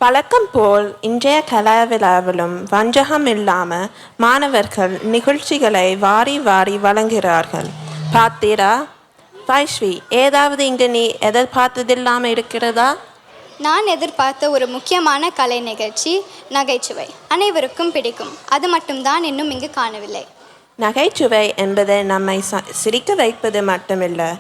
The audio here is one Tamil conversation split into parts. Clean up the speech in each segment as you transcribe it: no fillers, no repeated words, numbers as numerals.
வழக்கம் போல் இன்றைய கலாவிழாவிலும் வஞ்சகம் இல்லாமல் மாணவர்கள் நிகழ்ச்சிகளை வாரி வாரி வழங்குகிறார்கள். பார்த்தீரா வைஷ்வி, ஏதாவது இங்கு நீ எதிர்பார்த்ததில்லாமல் இருக்கிறதா? நான் எதிர்பார்த்த ஒரு முக்கியமான கலை நிகழ்ச்சி நகைச்சுவை. அனைவருக்கும் பிடிக்கும். அது மட்டும்தான் இன்னும் இங்கு காணவில்லை. நகைச்சுவை என்பது நம்மை சிரிக்க வைப்பது மட்டுமில்லை,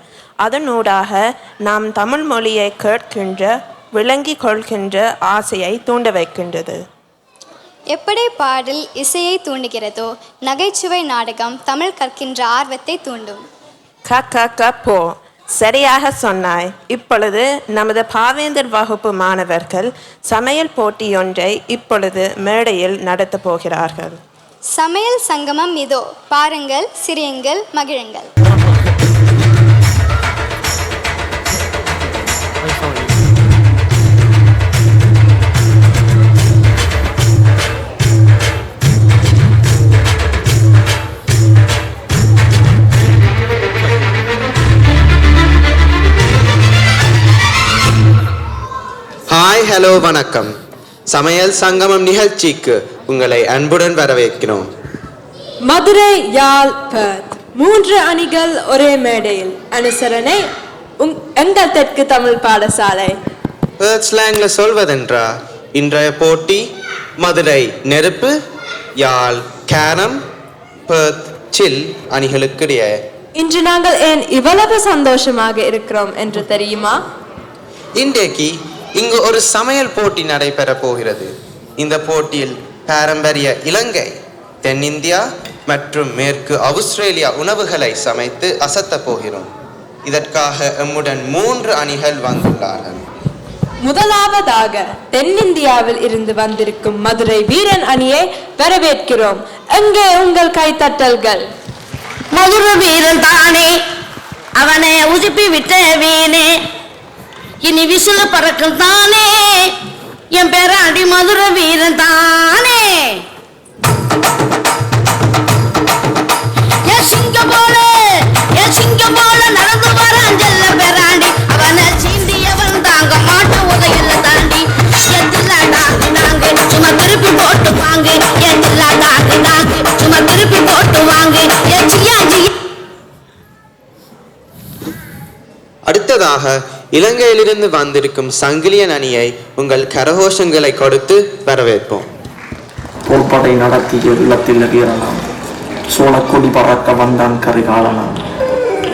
அதனூடாக நாம் தமிழ் மொழியை கேட்கின்ற விளங்கி கொள்கின்ற ஆசையை தூண்ட வைக்கின்றது. எப்படி பாடல் இசையை தூண்டுகிறதோ, நகைச்சுவை நாடகம் தமிழ் கற்கின்ற ஆர்வத்தை தூண்டும். போ, சரியாக சொன்னாய். இப்பொழுது நமது பாவேந்தர் வகுப்பு மாணவர்கள் சமையல் போட்டியொன்றை இப்பொழுது மேடையில் நடத்தப் போகிறார்கள். சமையல் சங்கமம் இதோ பாருங்கள், சிரியுங்கள், மகிழுங்கள். ஹாய், ஹலோ, வணக்கம். சமையல் சங்கமம் நிகழ்ச்சிக்கு உங்களை அன்புடன் வரவேற்கிறோம். மதுரை, யாழ், பெர்த் 3 அணிகள் ஒரே மேடையில். அனுசரணை எங்கள் தெற்கு தமிழ் பாடசாலை. பெர்த் ஸ்லாங்ல சொல்வதென்றா, இன்றைய போட்டி மதுரை நெருப்பு, யாழ் கேரம், பெர்த் சில் அணிகளுக்கிடையே. இன்று நாங்கள் ஏன் இவ்வளவு சந்தோஷமாக இருக்கிறோம் என்று தெரியுமா? இன்றைக்கு இங்கு ஒரு சமையல் போட்டி நடைபெற போகிறது. இந்த போட்டியில் பாரம்பரிய இலங்கை, தென்னிந்தியா மற்றும் மேற்கு ஆஸ்திரேலியா உணவுகளை சமைத்து அசத்த போகிறோம். இதற்காக எம்முடன் 3 அணிகள் வந்துள்ளார்கள். முதலாவதாக தென்னிந்தியாவில் இருந்து வந்திருக்கும் மதுரை வீரன் அணியை வரவேற்கிறோம். எங்கே உங்கள் கைத்தட்டல்கள்? மதுரை வீரன் தானே, அவனை உசுப்பி விட்ட வீணே, இனி விசில பறக்கும் தானே, என் பேராண்டி மதுரை வீரன் தானே. என் சிங்கம் போல நடந்து வரான் செல்ல பேராண்டி, அவனை சீண்டியவன் தாங்க மாட்டு உதையில தாண்டி. எதில்லா தாக்கு நாங்க சும்மா திருப்பி போட்டு வாங்க, எதில்லா தாக்கு நாங்க சும்மா திருப்பி போட்டு வாங்க. அடுத்ததாக இலங்கையிலிருந்து வந்திருக்கும் சங்கிலியன் அணியை உங்கள் கரகோஷங்களை கொடுத்து வரவேற்போம். போர்ப்படை நடத்திய இல்லத்தில் வீரனாம், சோழக்கொடி பறக்க வந்தான் கரிகாலனாம்.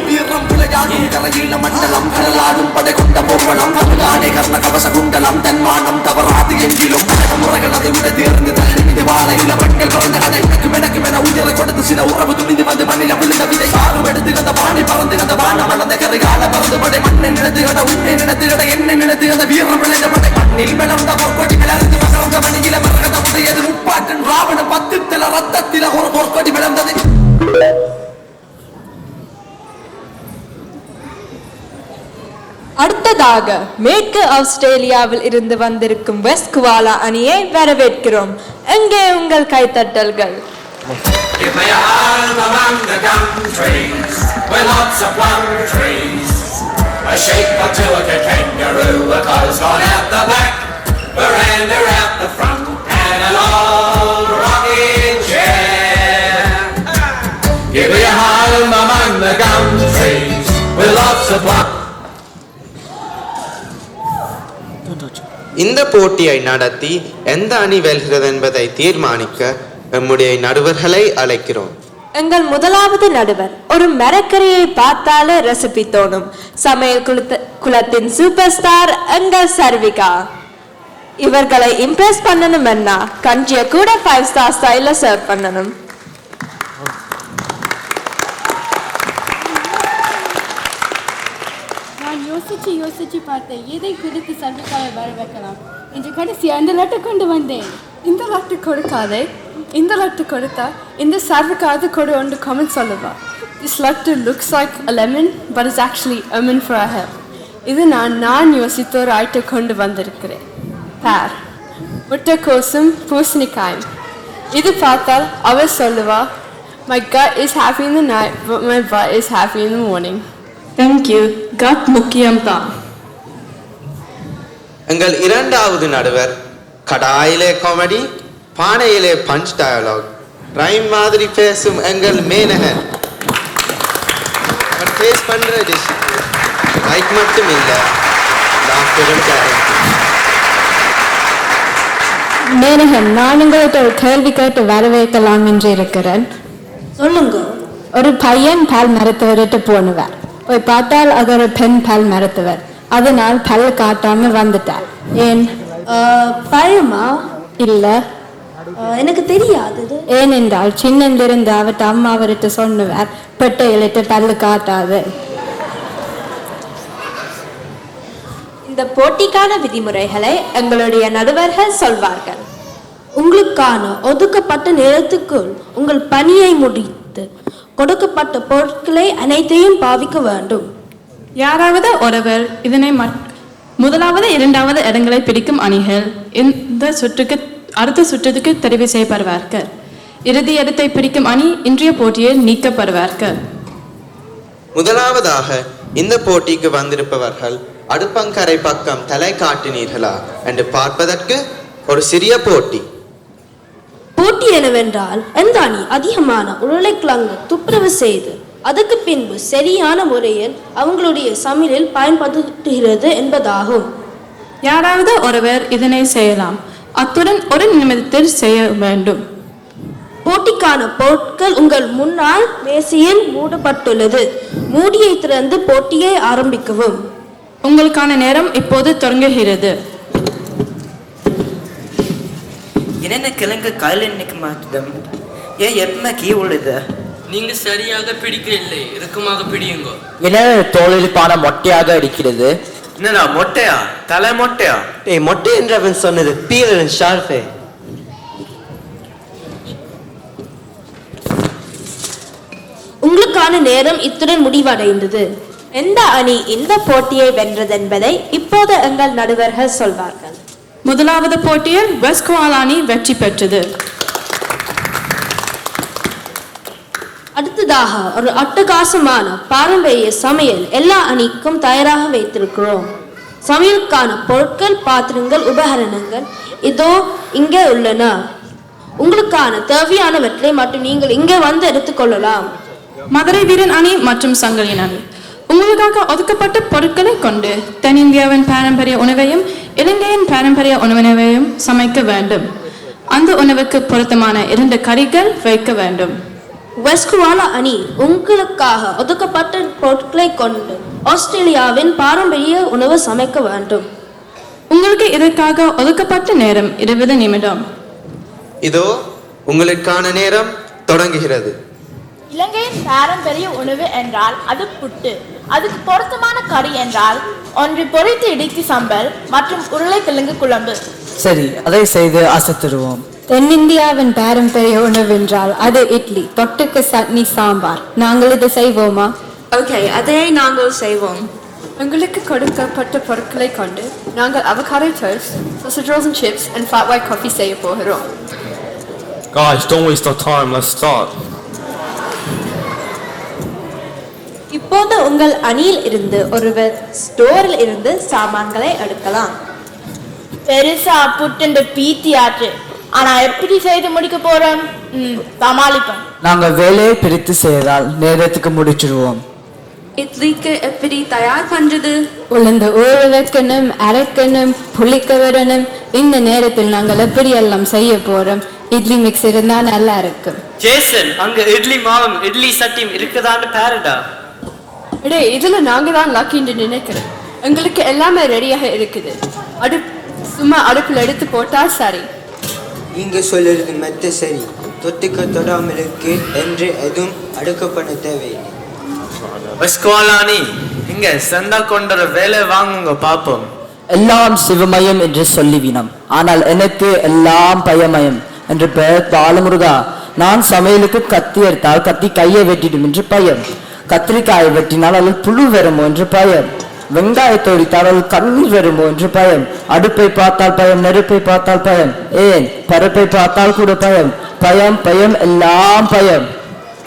வீரம் விளையாடும் கரையில மண்டலம், கடலாடும் படை கொண்ட போர்வனம், தமிழாடை கர்ண கவச குண்டலம், தன்மானம் தவறாது எங்கிலும் முறைகள் அதை விட தேர்ந்து தள்ளி வாழையில பெண்கள் பிறந்த அதை எனக்கு உயிர கொடுத்து சில உறவு துணிந்து வந்து மண்ணில விழுந்த விதை சாரும் எடுத்து அந்த பானை பறந்து அந்த வானம் வளர்ந்த கரைகால பறந்து படை மண்ணை நினைத்து அந்த உன்னை நினைத்து அட என்னை நினைத்து அந்த வீரம் விளைந்த படை மண்ணில் விளர்ந்த பொற்கொடி விளர்ந்து மகர்ந்த மணியில மரகத உடையது முப்பாட்டன் ராவண 10 தல ரத்தத்தில ஒரு பொற்கொடி விளர்ந்தது. அடுத்ததாக மேற்கு ஆஸ்திரேலியாவில் இருந்து வந்திருக்கும் வெஸ்ட் குவாலா அணியை வரவேற்கிறோம். எங்கே உங்கள் கைத்தட்டல்கள்? Give me a hand among the gum trees, with lots of plum trees. A sheep or 2 like a kangaroo, a cow's gone out the back, veranda out the front, and an old rocking chair. Give me a hand among the gum trees, with lots of plum. இந்த போட்டியை நடத்தி எந்த அணி வெல்கிறது என்பதை தீர்மானிக்க நம்முடைய நடுவர்களை அழைக்கிறோம். எங்கள் முதலாவது நடுவர் ஒரு மரக்கறியை பார்த்தாலே ரெசிபி தோணும். சமையல் குலத்தின் சூப்பர் ஸ்டார் எங்கள் சர்விகா. இவர்களை இம்ப்ரெஸ் பண்ணணும் என்ன, கஞ்சியை கூட 5 ஸ்டார் ஸ்டைல சர்வ் பண்ணணும். யோசிச்சு பார்த்தேன் எதை குறித்து சர்விகாவை வர வைக்கலாம் என்று கடைசியா இந்த லட்டு கொண்டு வந்தேன். இந்த லட்டு கொடுக்காதே, இந்த லட்டு கொடுத்தா இந்த சர்விகாவது கொடு ஒன்று கமெண்ட் சொல்லுவா. This latte looks like a lemon but is actually almond for our health. இது நான் யோசித்த ஒரு ஐட்டம் கொண்டு வந்திருக்கிறேன். பார், முட்டைக்கோசும் பூசணிக்காயும். இது பார்த்தால் அவள் சொல்லுவா, my gut is happy in the night but my butt is happy in the morning. Thank you. gut முக்கியம் தான். எங்கள் இரண்டாவது நடுவர் கடாயிலே காமெடி, பானையிலே பஞ்ச் டயலாக், ரைம் மாதிரி பேசும் எங்கள் மேனகன். டேஸ்ட் பண்ற டிஷ் லைக் மட்டும் இல்லை, டாக்டரும் கேரக்டர். மேனகன், நான் உங்கள்கிட்ட ஒரு கேள்வி கேட்டு வரவேற்கலாம் என்று இருக்கிறேன். சொல்லுங்க. ஒரு பையன் பால் மருத்துவர்கிட்ட போனவர். போய் பார்த்தால் அது ஒரு பெண் பால் மருத்துவர். அதனால் பல் காட்டாம வந்துட்டார். ஏன்? பயமா? இல்ல, எனக்கு தெரியாது. ஏனென்றால் சின்னந்திருந்து அவர்கிட்ட அம்மா அவர்கிட்ட சொன்னவர் பெட்டையிலிட்டு பல்லு காட்டாது. இந்த போட்டிக்கான விதிமுறைகளை எங்களுடைய நடுவர்கள் சொல்வார்கள். உங்களுக்கான ஒதுக்கப்பட்ட நேரத்துக்குள் உங்கள் பணியை முடித்து கொடுக்கப்பட்ட பொருட்களை அனைத்தையும் பாவிக்க வேண்டும். யாராவது ஒருவர் இதனை முதலாவது இரண்டாவது இடங்களை பிடிக்கும் அணிகள் அடுத்த சுற்றுக்கு தெரிவு செய்யப்படுவார்கள். இறுதி இடத்தை பிடிக்கும் அணி இன்றைய போட்டியில் நீக்கப்படுவார்கள். முதலாவதாக இந்த போட்டிக்கு வந்திருப்பவர்கள் அடுப்பங்கரை பக்கம் தலை காட்டினீர்களா என்று பார்ப்பதற்கு ஒரு சிறிய போட்டி. போட்டி என்னவென்றால் எந்த அணி அதிகமான உருளைக்கிழங்கு துப்புரவு செய்து அதுக்கு பின்பு சரியான முறையில் அவங்களுடைய சமையலில் பயன்படுத்துகிறது என்பதாகும். யாராவது ஒருவர் இதனை செய்யலாம். அத்துடன் ஒரு நிமிடத்தில் செய்ய வேண்டும். போட்டிக்கான பொருட்கள் உங்கள் முன்னால் மேசையில் மூடப்பட்டுள்ளது. மூடியை திறந்து போட்டியை ஆரம்பிக்கவும். உங்களுக்கான நேரம் இப்போது தொடங்குகிறது. என்னென்ன கிழங்கு கையில் நிற்க மாட்டோம். ஏன் எப்பவுமே உள்ளது? நீங்க சரியாக பிடிக்கவில்லை, இறுக்கமாக பிடியுங்க. என்ன தோளில் பான மொட்டையாக இருக்கிறது? என்னடா மொட்டையா? தலை மொட்டையா? மொட்டை என்றவன் சொன்னது பீரன் ஷார்ஃபே. உங்களுக்கான நேரம் இத்துடன் முடிவடைந்தது. எந்த அணி இந்த போட்டியை வென்றது என்பதை இப்போது எங்கள் நடுவர்கள் சொல்வார்கள். முதலாவது போட்டியில் வெஸ்ட் கோவால் அணி வெற்றி பெற்றது. அடுத்ததாக ஒரு அட்டகாசமான பாரம்பரிய சமையல் எல்லா அணிக்கும் தயாராக வைத்திருக்கிறோம். சமையலுக்கான பொருட்கள், பாத்திரங்கள், உபகரணங்கள் இதோ இங்கே உள்ளன. உங்களுக்கான தேவையானவற்றை மட்டும் நீங்கள் இங்கே வந்து எடுத்துக்கொள்ளலாம். மதுரை வீரன் அணி மற்றும் சங்கலின் அணி உங்களுக்காக ஒதுக்கப்பட்ட பொருட்களை கொண்டு தென்னிந்தியாவின் பாரம்பரிய உணவையும் இலங்கையின் பாரம்பரிய உணவினையும் சமைக்க வேண்டும். அந்த உணவுக்கு பொருத்தமான 2 கறிகள் வைக்க வேண்டும். வெஸ்ட் கோவாலா அணி உங்களுக்காக ஒதுக்கப்பட்ட பொருட்களை கொண்டு ஆஸ்திரேலியாவின் பாரம்பரிய உணவு சமைக்க வேண்டும். உங்களுக்கு இதற்காக ஒதுக்கப்பட்ட நேரம் 20 நிமிடம். இதோ உங்களுக்கான நேரம் தொடங்குகிறது. இலங்கையின் பாரம்பரிய உணவு என்றால் அது புட்டு. அதுக்கு பொருத்தமான கறி என்றால் ஒன்று பொரித்து இடித்து சம்பல் மற்றும் உருளைக்கிழங்கு குழம்பு. சரி, அதை செய்து அசத்துருவோம். தென்னிந்தியாவின் பாரம்பரிய உணவு என்றால் அது இட்லி, தொட்டுக்கு சட்னி, சாம்பார். நாங்கள் இதை செய்வோமா? ஓகே, அதையே நாங்கள் செய்வோம். உங்களுக்கு கொடுக்கப்பட்ட பொருட்களை கொண்டு நாங்கள் avocado toast, sausage rolls and chips and flat white coffee செய்ய போகிறோம். Guys, don't waste our time. Let's start. இப்போது உங்கள் அணியில் இருந்து ஒருவர் ஸ்டோரில் இருந்து சாமான்களை எடுக்கலாம். பெருசா புட்டு பீத்தி ஆற்று. ஆனா எப்படி செய்து முடிக்க போறோம்? சமாளிப்போம். நாங்கள் வேலையை பிரித்து செய்தால் நேரத்துக்கு முடிச்சிடுவோம். இட்லிக்கு எப்படி தயார் பண்றது? உளுந்து ஊற வைக்கணும், அரைக்கணும், புளிக்க வரணும். இந்த நேரத்தில் நாங்கள் எப்படி எல்லாம் செய்ய போறோம்? இட்லி மிக்ஸ் இருந்தா நல்லா இருக்கும். ஜேசன், அங்க இட்லி மாவும் இட்லி சட்டியும் இருக்குதான்னு பாருடா. இதுல நாங்க தான் லக்கின்னு நினைக்கிறேன். எங்களுக்கு எல்லாமே ரெடியாக இருக்குது. சும்மா அடுப்பில் எடுத்து போட்டா சரி. நீங்க சொல்றது மெத்த சரி. தொட்டுக்க தொடாமலுக்கு என்று எதுவும் அடுக்கப்பட தேவையில்லை. வெஸ்கோலானி, இங்க சந்தா கொண்ட வேலை வாங்குங்க பாப்போம். எல்லாம் சிவமயம் என்று சொல்லிவினம், ஆனால் எனக்கு எல்லாம் பயமயம் என்று பெயர் பாலமுருகா. நான் சமையலுக்கு கத்தி எடுத்தால் கத்தி கையை வெட்டிடும் என்று பயம். கத்திரிக்காயை வெட்டினால் அதில் புழு வருமோ என்று பயம். வெங்காயத்தை ஒடித்தால் அதில் கண்ணீர் வருமோ என்று பயம். அடுப்பை பார்த்தால் பயம், நெருப்பை பார்த்தால் பயம், ஏன் பருப்பை பார்த்தால் கூட பயம். பயம் பயம் எல்லாம் பயம்.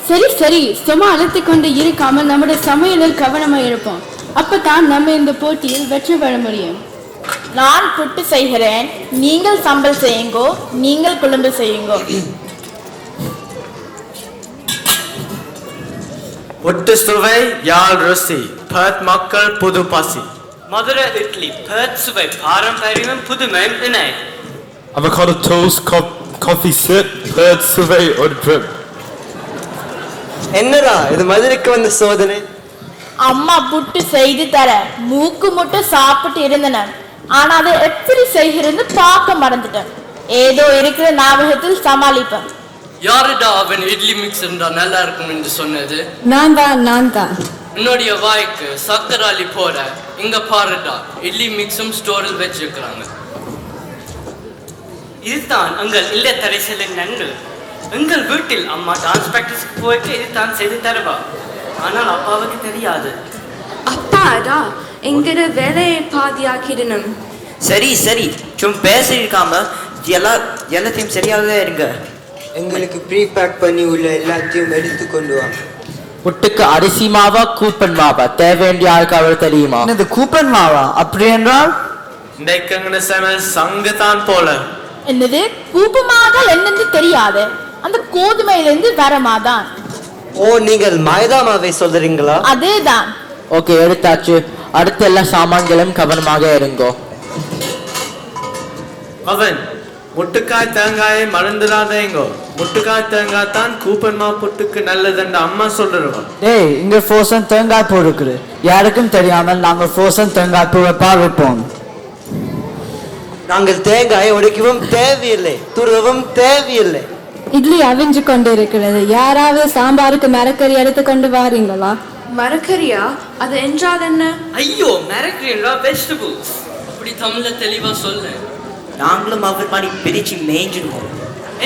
சரி சரி, சும்மா அழைத்து கொண்டு இருக்காமல் நம்முடைய சமையலில் கவனமாக இருப்போம். அப்பதான் நம்ம இந்த போட்டியில் வெற்றி பெற முடியும். நான் புட்டு செய்கிறேன், நீங்கள் சம்பல் செய்யுங்கோ, நீங்கள் குழம்பு செய்யுங்கோ. புட்டு சுவை யாழ் ருசி, பர்த் மக்கள் புது பசி. மதுரை இட்லி பர்த் சுவை பாரம்பரியம் புதுமையும் இணை. Avocado toast, coffee sip, Perth சுவை ஒரு drip. என்னடா இது மதுரைக்கு வந்த சோதனை? அம்மா புட்டு செய்து தர மூக்கு முட்டு சாப்பிட்டு இருந்தனர். ஆனா அதை எப்படி செய்கிறது பார்க்க மறந்துட்டேன். ஏதோ இருக்கிற ஞாபகத்தில் சமாளிப்பேன். யாருடா அவன் இட்லி மிக்ஸ் இருந்தா நல்லா இருக்கும் என்று சொன்னது? நான் தான். என்னுடைய வாய்க்கு சக்கராலி போற இங்க பாருடா, இட்லி மிக்ஸும் ஸ்டோரில் வச்சிருக்கிறாங்க. இதுதான் எங்கள் இல்லத்தரசிகளின் நன்மை. எங்கள் வீட்டில் அம்மா டான்ஸ் பிராக்டிஸ்க்கு போயிட்டு இதுதான் செய்து தருவா. ஆனால் அப்பாவுக்கு தெரியாது. அப்பாடா எங்கிற வேலையை பாதியாக்கிடணும். சரி சும்மா பேசிருக்காம எல்லாத்தையும் சரியாக இருங்க. எங்களுக்கு ப்ரீ பேக் பண்ணி உள்ள எல்லாத்தையும் எடுத்து கொண்டு வாங்க. புட்டுக்கு அரிசி மாவா கூப்பன் மாவா தேவை வேண்டிய ஆளுக்கு அவள் தெரியுமா? இது கூப்பன் மாவா? அப்படி என்றால் இன்றைக்கு சமையல் சங்கு தான் போல. என்னது கூப்பமாதால் என்னன்னு தெரியாது. அந்த கோதுமையிலிருந்து வரமாதான். ஓ, நீங்கள் மைதா மாவை சொல்றீங்களா? அதேதான். ஓகே, எடுத்தாச்சு. அடுத்த எல்லா சாமான்களும் கவனமாக இருங்கோ. அவன் முட்டுக்காய் தேங்காயை மறந்துடாதேங்கோ. முட்டுக்காய் தேங்காய் தான் கூப்பன் மா புட்டுக்கு நல்லதுன்னு அம்மா சொல்றவன். டேய், இங்க ஃப்ரோசன் தேங்காய் பூ இருக்குது. யாருக்கும் தெரியாமல் நாங்கள் ஃப்ரோசன் தேங்காய் பூவை வைப்போம். நாங்கள் தேங்காயை உடைக்கவும் தேவையில்லை, துருவவும் தேவையில்லை. இட்லி அவிஞ்சு கொண்டு இருக்கிறது. யாராவது சாம்பாருக்கு மரக்கறி எடுத்து கொண்டு வாரீங்களா? மரக்கறியா? அது என்றால் என்ன? ஐயோ, மரக்கறியா? வெஜிடபிள்ஸ். அப்படி தமிழ்ல தெளிவா சொல்லு. நாங்களும் அவர் மாதிரி பிரிச்சு மேய்ஞ்சிடுவோம்.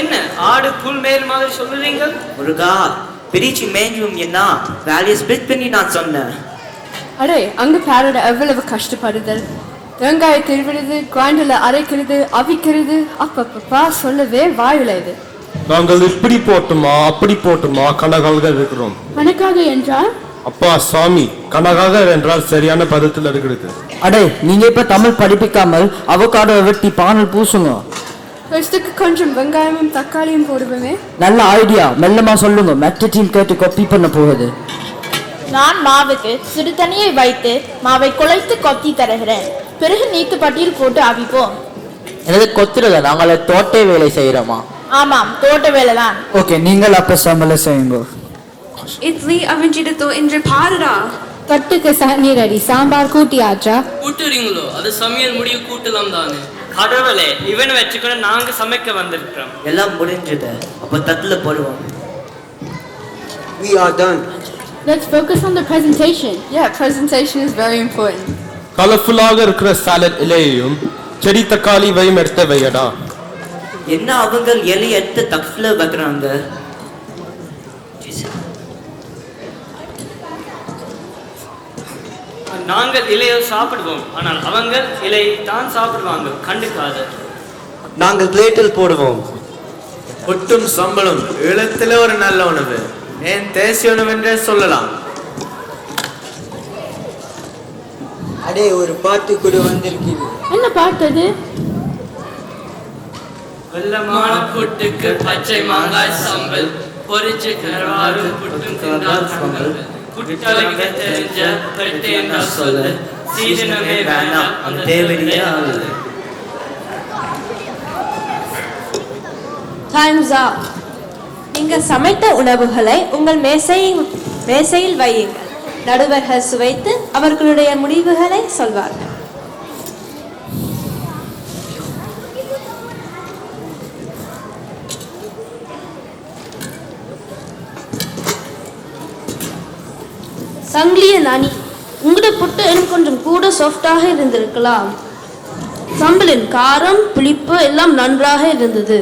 என்ன ஆடு புல் மேல் மாதிரி சொல்லுறீங்க? முருகா, பிரிச்சு மேய்ஞ்சும் என்ன வேலையை ஸ்பிளிட் பண்ணி நான் சொன்னேன். அடே, அங்க பாருட எவ்வளவு கஷ்டப்படுதல். தேங்காயை திருவிடுது, கிரைண்டர்ல அரைக்கிறது, அவிக்கிறது. அப்பப்பா சொல்லவே வாயுலைது. நாங்கள் இப்படி போட்டுமா அப்படி போட்டுமா கணக்காக இருக்கிறோம். கணக்காக என்றால்? அப்பா சாமி, கணக்காக என்றால் சரியான பதத்தில் இருக்கிறது. அடே, நீங்க இப்ப தமிழ் படிப்பிக்காமல் அவகாடோ வெட்டி பானல் பூசுங்க. கொஞ்சம் வெங்காயமும் தக்காளியும் போடுவேமே. நல்ல ஐடியா, மெல்லமா சொல்லுங்க. மற்ற டீம் கேட்டு காப்பி பண்ண போகுது. நான் மாவுக்கு சிறு தண்ணியை வைத்து மாவை குழைத்து கொத்தி தருகிறேன். பிறகு நீத்து பட்டியில் போட்டு அவிப்போம். எனது கொத்துறத நாங்கள தோட்ட வேலை செய்யறோமா? ஆமாம், தோட்ட வேலை தான். ஓகே, நீங்கள் அப்ப சமையல செய்யுங்க. இட்லி அவிஞ்சிடுதோ என்று பாருடா. கட்டுக்கு சட்னி ரெடி. சாம்பார் கூட்டியாச்சா? கூட்டுறீங்களோ? அது சமையல் முடிய கூட்டலாம் தானே. கடவுளே, இவனை வச்சுக்கொண்டு நாங்க சமைக்க வந்திருக்கிறோம். எல்லாம் முடிஞ்சது. அப்ப தட்டுல போடுவோம். We are done. Let's focus on the presentation. Yeah, presentation is very important. கலர்ஃபுல்லாக இருக்கிற சாலட் இலையையும் செடி தக்காளி வையும் எடுத்து வையடா. என்ன அவங்க இலையை எடுத்து தட்டுல வைக்கிறாங்க? நாங்கள் இலையை சாப்பிடுவோம், ஆனால் அவங்க இலையை தான் சாப்பிடுவாங்க. கண்டுக்காத. நாங்கள் பிளேட்டில் போடுவோம். புட்டும் சம்பளம் ஈழத்திலே ஒரு நல்ல உணவு. ஏன் தேசிய உணவு என்றே சொல்லலாம். அடே, ஒரு பாட்டு கூட வந்திருக்கிறது. என்ன பாட்டு அது? வெள்ளமான புட்டுக்கு பச்சை மாங்காய் சம்பல், பொரிச்ச கருவாடு புட்டும் தின்றால் சம்பல். புட்டழக தெரிஞ்ச பெட்டை என்ன சொல்ல, சீதனமே வேண்டாம் அந்த தேவடியே ஆகுது. Time's up. நீங்க சமைத்த உணவுகளை உங்கள் மேசையில் வையுங்கள். நடுவர்கள் சுவைத்து அவர்களுடைய முடிவுகளை சொல்வார்கள். சங்கிலிய நானி, உங்களோட புட்டு எனக்கு கொஞ்சம் கூட சாஃப்டாக இருந்திருக்கலாம். சம்பளின் காரம் புளிப்பு எல்லாம் நன்றாக இருந்தது.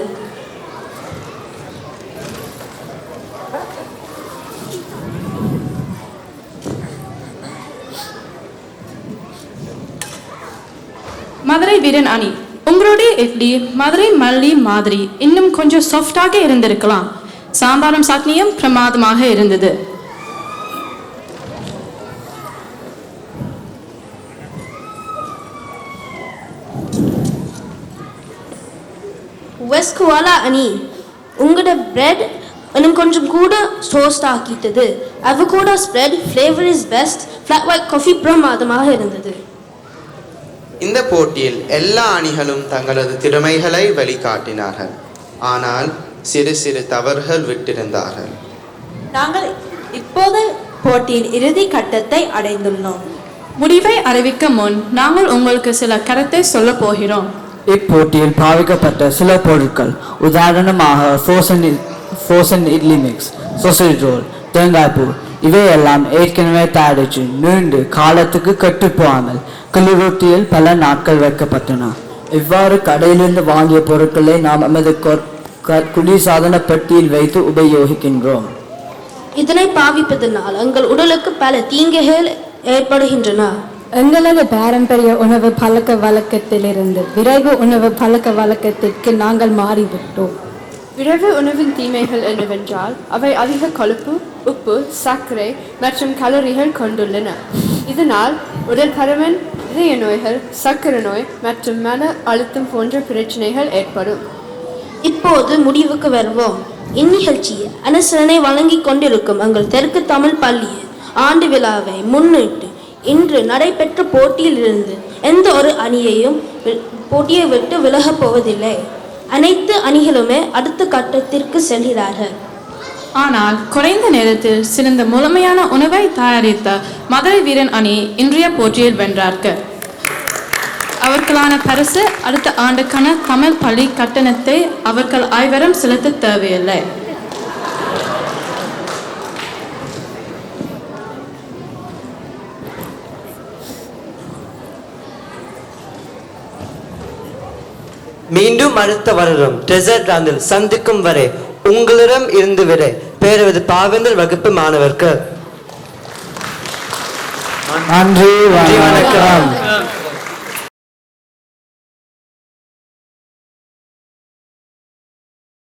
மதுரை வீரன் அணி, உங்களுடைய இட்லி மதுரை மல்லி மாதிரி இன்னும் கொஞ்சம் சாஃப்டாக இருந்திருக்கலாம். சாம்பாரும் சட்னியும் பிரமாதமாக இருந்தது. வெஸ்ட் குவாலா அணி உங்களோட பிரெட் இன்னும் கொஞ்சம் கூட டோஸ்ட் ஆக்கிட்டது. Avocado spread flavour is best. Flat white coffee பிரமாதமாக இருந்தது. இந்த போட்டியில் எல்லா அணிகளும் தங்களது திறமைகளை வெளிக்காட்டினார்கள். ஆனால் சிறு சிறு தவறுகள் விட்டிருந்தார்கள். நாங்கள் இப்போது போட்டியின் இறுதி கட்டத்தை அடைந்துள்ளோம். முடிவை அறிவிக்க முன் நாங்கள் உங்களுக்கு சில கருத்தை சொல்ல போகிறோம். இப்போட்டியில் பாவிக்கப்பட்ட சில பொருட்கள், உதாரணமாக frozen idli mix, sausage roll, தேங்காய் பூ, இவையெல்லாம் ஏற்கனவே தயாரித்து நீண்டு காலத்துக்கு கெட்டு போகாமல் குளிரூட்டியில் பல நாட்கள் வைக்கப்பட்டன. இவ்வாறு கடையிலிருந்து வாங்கிய பொருட்களை நாம் நமது குளிர்சாதன பெட்டியில் வைத்து உபயோகிக்கின்றோம். இதனை பாவிப்பதனால் எங்கள் உடலுக்கு பல தீங்குகள் ஏற்படுகின்றன. எங்களது பாரம்பரிய உணவு பழக்க வழக்கத்திலிருந்து விரைவு உணவு பழக்க வழக்கத்திற்கு நாங்கள் மாறிவிட்டோம். விரைவு உணவின் தீமைகள் என்னவென்றால் அவை அதிக கொழுப்பு, உப்பு, சர்க்கரை மற்றும் கலோரிகள் கொண்டுள்ளன. இதனால் உடல் பருமன், இதய நோய்கள், சர்க்கரை நோய் மற்றும் மன அழுத்தம் போன்ற பிரச்சனைகள் ஏற்படும். இப்போது முடிவுக்கு வருவோம். இந்நிகழ்ச்சியை அனுசரணை வழங்கி கொண்டிருக்கும் எங்கள் தெற்கு தமிழ் பள்ளியின் ஆண்டு விழாவை முன்னிட்டு இன்று நடைபெற்ற போட்டியிலிருந்து எந்த ஒரு அணியையும் போட்டியை விட்டு விலகப் போவதில்லை. அனைத்து அணிகளுமே அடுத்த கட்டத்திற்கு செல்கிறார்கள். ஆனால் குறைந்த நேரத்தில் சிறந்த முழுமையான உணவை தயாரித்த மதுரை வீரன் அணி இன்றைய போட்டியில் வென்றார்கள். அவர்களான பரிசு அடுத்த ஆண்டுக்கான தமிழ் பள்ளி கட்டணத்தை அவர்கள் ஐவரும் செலுத்த தேவையில்லை. மீண்டும் அடுத்த வருடம் டெசர்ட் லாந்தில் சந்திக்கும் வரை உங்களிடம் இருந்து விட பேரவது பாவேந்தர் வகுப்பு மாணவர்கள் நன்றி, வணக்கம்.